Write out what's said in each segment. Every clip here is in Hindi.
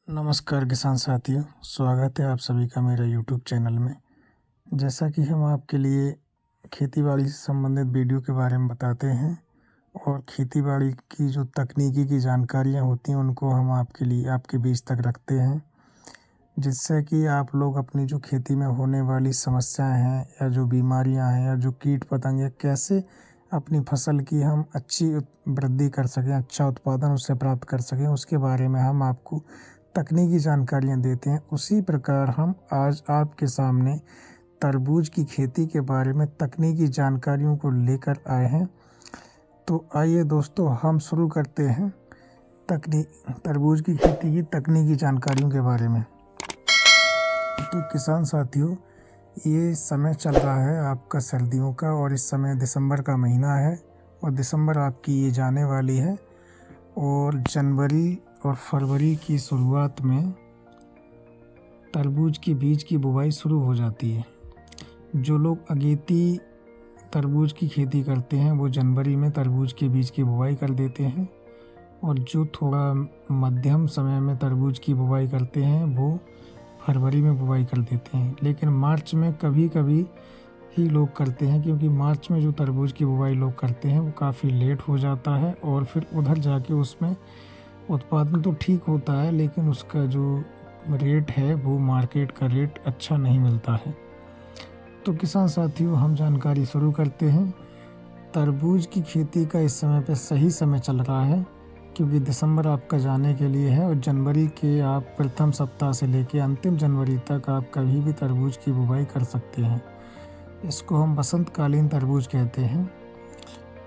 नमस्कार किसान साथियों, स्वागत है आप सभी का मेरा यूट्यूब चैनल में। जैसा कि हम आपके लिए खेतीबाड़ी से संबंधित वीडियो के बारे में बताते हैं और खेतीबाड़ी की जो तकनीकी की जानकारियां होती हैं उनको हम आपके लिए आपके बीच तक रखते हैं, जिससे कि आप लोग अपनी जो खेती में होने वाली समस्याएं हैं या जो बीमारियां हैं या जो कीट पतंगे कैसे अपनी फसल की हम अच्छी वृद्धि कर सकें, अच्छा उत्पादन उससे प्राप्त कर सकें, उसके बारे में हम आपको तकनीकी जानकारियाँ देते हैं। उसी प्रकार हम आज आपके सामने तरबूज की खेती के बारे में तकनीकी जानकारियों को लेकर आए हैं। तो आइए दोस्तों, हम शुरू करते हैं तरबूज की खेती की तकनीकी जानकारियों के बारे में। तो किसान साथियों, ये समय चल रहा है आपका सर्दियों का और इस समय दिसंबर का महीना है और दिसंबर आपकी ये जाने वाली है और जनवरी और फरवरी की शुरुआत में तरबूज के बीज की बुवाई शुरू हो जाती है। जो लोग अगेती तरबूज की खेती करते हैं वो जनवरी में तरबूज के बीज की बुवाई कर देते हैं और जो थोड़ा मध्यम समय में तरबूज की बुवाई करते हैं वो फरवरी में बुवाई कर देते हैं। लेकिन मार्च में कभी कभी ही लोग करते हैं, क्योंकि मार्च में जो तरबूज की बुवाई लोग करते हैं वो काफ़ी लेट हो जाता है और फिर उधर जाके उसमें उत्पादन तो ठीक होता है लेकिन उसका जो रेट है वो मार्केट का रेट अच्छा नहीं मिलता है। तो किसान साथियों, हम जानकारी शुरू करते हैं। तरबूज की खेती का इस समय पे सही समय चल रहा है, क्योंकि दिसंबर आपका जाने के लिए है और जनवरी के आप प्रथम सप्ताह से लेकर अंतिम जनवरी तक आप कभी भी तरबूज की बुवाई कर सकते हैं। इसको हम बसंतकालीन तरबूज कहते हैं।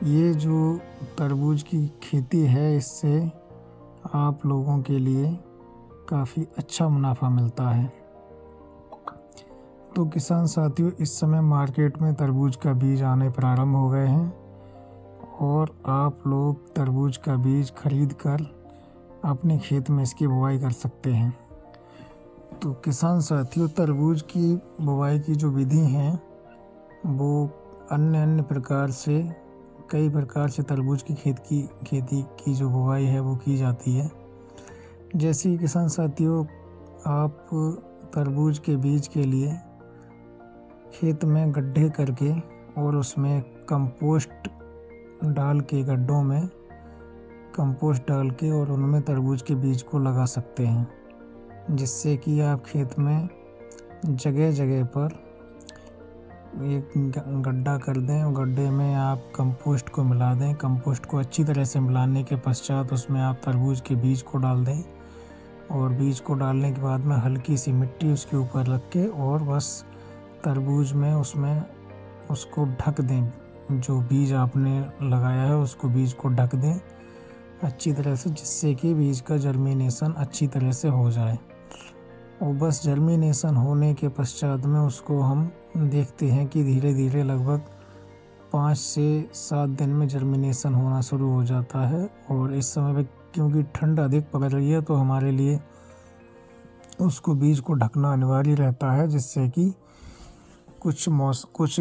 ये जो तरबूज की खेती है इससे आप लोगों के लिए काफ़ी अच्छा मुनाफा मिलता है। तो किसान साथियों, इस समय मार्केट में तरबूज का बीज आने प्रारंभ हो गए हैं और आप लोग तरबूज का बीज खरीद कर अपने खेत में इसकी बुवाई कर सकते हैं। तो किसान साथियों, तरबूज की बुवाई की जो विधि है वो अन्य प्रकार से कई प्रकार से तरबूज की खेती की जो बुवाई है वो की जाती है। जैसे कि किसान साथियों, आप तरबूज के बीज के लिए खेत में गड्ढे करके और उसमें कंपोस्ट डाल के गड्ढों में कंपोस्ट डाल के और उनमें तरबूज के बीज को लगा सकते हैं, जिससे कि आप खेत में जगह जगह पर एक गड्ढा कर दें और गड्ढे में आप कंपोस्ट को मिला दें। कंपोस्ट को अच्छी तरह से मिलाने के पश्चात उसमें आप तरबूज के बीज को डाल दें और बीज को डालने के बाद में हल्की सी मिट्टी उसके ऊपर रख के और बस तरबूज में उसमें उसको ढक दें। जो बीज आपने लगाया है उसको बीज को ढक दें अच्छी तरह से, जिससे कि बीज का जर्मिनेशन अच्छी तरह से हो जाए। और बस जर्मिनेशन होने के पश्चात में उसको हम देखते हैं कि धीरे धीरे लगभग 5 से 7 दिन में जर्मिनेशन होना शुरू हो जाता है। और इस समय पे क्योंकि ठंड अधिक पड़ रही है तो हमारे लिए उसको बीज को ढकना अनिवार्य रहता है, जिससे कि कुछ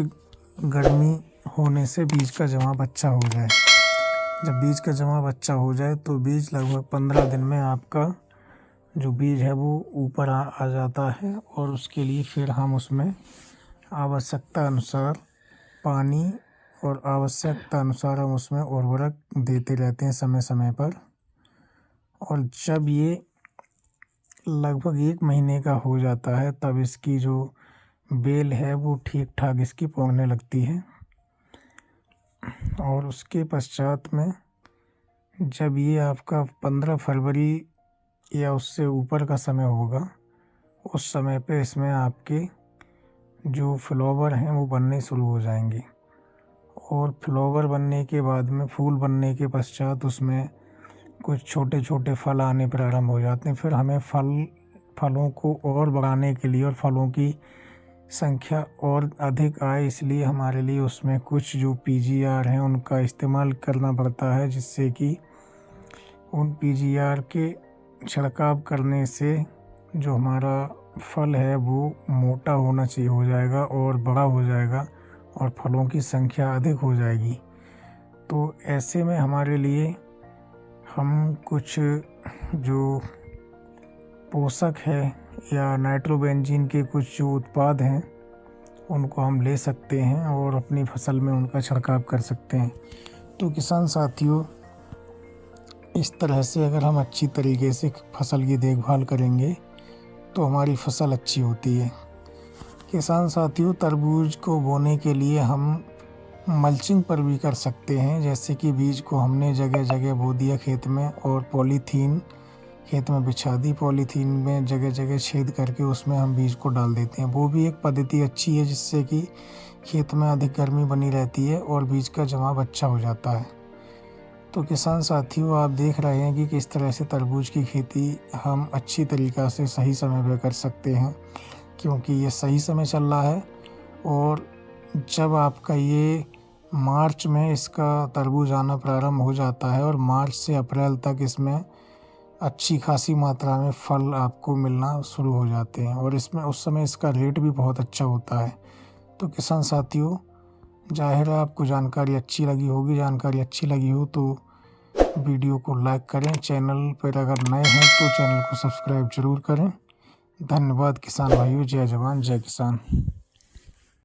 गर्मी होने से बीज का जमाव अच्छा हो जाए। जब बीज का जमाव अच्छा हो जाए तो बीज लगभग 15 दिन में आपका जो बीज है वो ऊपर आ जाता है और उसके लिए फिर हम उसमें आवश्यकता अनुसार पानी और आवश्यकता अनुसार हम उसमें उर्वरक देते रहते हैं समय समय पर। और जब ये लगभग 1 महीने का हो जाता है तब इसकी जो बेल है वो ठीक ठाक इसकी पौंगने लगती है। और उसके पश्चात में जब ये आपका 15 फरवरी या उससे ऊपर का समय होगा, उस समय पे इसमें आपके जो फ्लावर हैं वो बनने शुरू हो जाएंगे और फ्लावर बनने के बाद में फूल बनने के पश्चात उसमें कुछ छोटे छोटे फल आने प्रारंभ हो जाते हैं। फिर हमें फलों को और बढ़ाने के लिए और फलों की संख्या और अधिक आए, इसलिए हमारे लिए उसमें कुछ जो पीजीआर हैं उनका इस्तेमाल करना पड़ता है, जिससे कि उन पीजीआर के छिड़काव करने से जो हमारा फल है वो मोटा होना चाहिए हो जाएगा और बड़ा हो जाएगा और फलों की संख्या अधिक हो जाएगी। तो ऐसे में हमारे लिए हम कुछ जो पोषक है या नाइट्रोबेंजीन के कुछ जो उत्पाद हैं उनको हम ले सकते हैं और अपनी फसल में उनका छिड़काव कर सकते हैं। तो किसान साथियों, इस तरह से अगर हम अच्छी तरीके से फसल की देखभाल करेंगे तो हमारी फसल अच्छी होती है। किसान साथियों, तरबूज को बोने के लिए हम मल्चिंग पर भी कर सकते हैं, जैसे कि बीज को हमने जगह जगह बो दिया खेत में और पॉलीथीन खेत में बिछा दी, पॉलीथीन में जगह जगह छेद करके उसमें हम बीज को डाल देते हैं। वो भी एक पद्धति अच्छी है जिससे कि खेत में अधिक गर्मी बनी रहती है और बीज का जमाव अच्छा हो जाता है। तो किसान साथियों, आप देख रहे हैं कि किस तरह से तरबूज की खेती हम अच्छी तरीक़ा से सही समय पर कर सकते हैं, क्योंकि ये सही समय चल रहा है। और जब आपका ये मार्च में इसका तरबूज आना प्रारंभ हो जाता है और मार्च से अप्रैल तक इसमें अच्छी खासी मात्रा में फल आपको मिलना शुरू हो जाते हैं और इसमें उस समय इसका रेट भी बहुत अच्छा होता है। तो किसान साथियों, ज़ाहिर है आपको जानकारी अच्छी लगी होगी। जानकारी अच्छी लगी हो तो वीडियो को लाइक करें। चैनल पर अगर नए हैं तो चैनल को सब्सक्राइब ज़रूर करें। धन्यवाद किसान भाइयों। जय जवान जय किसान।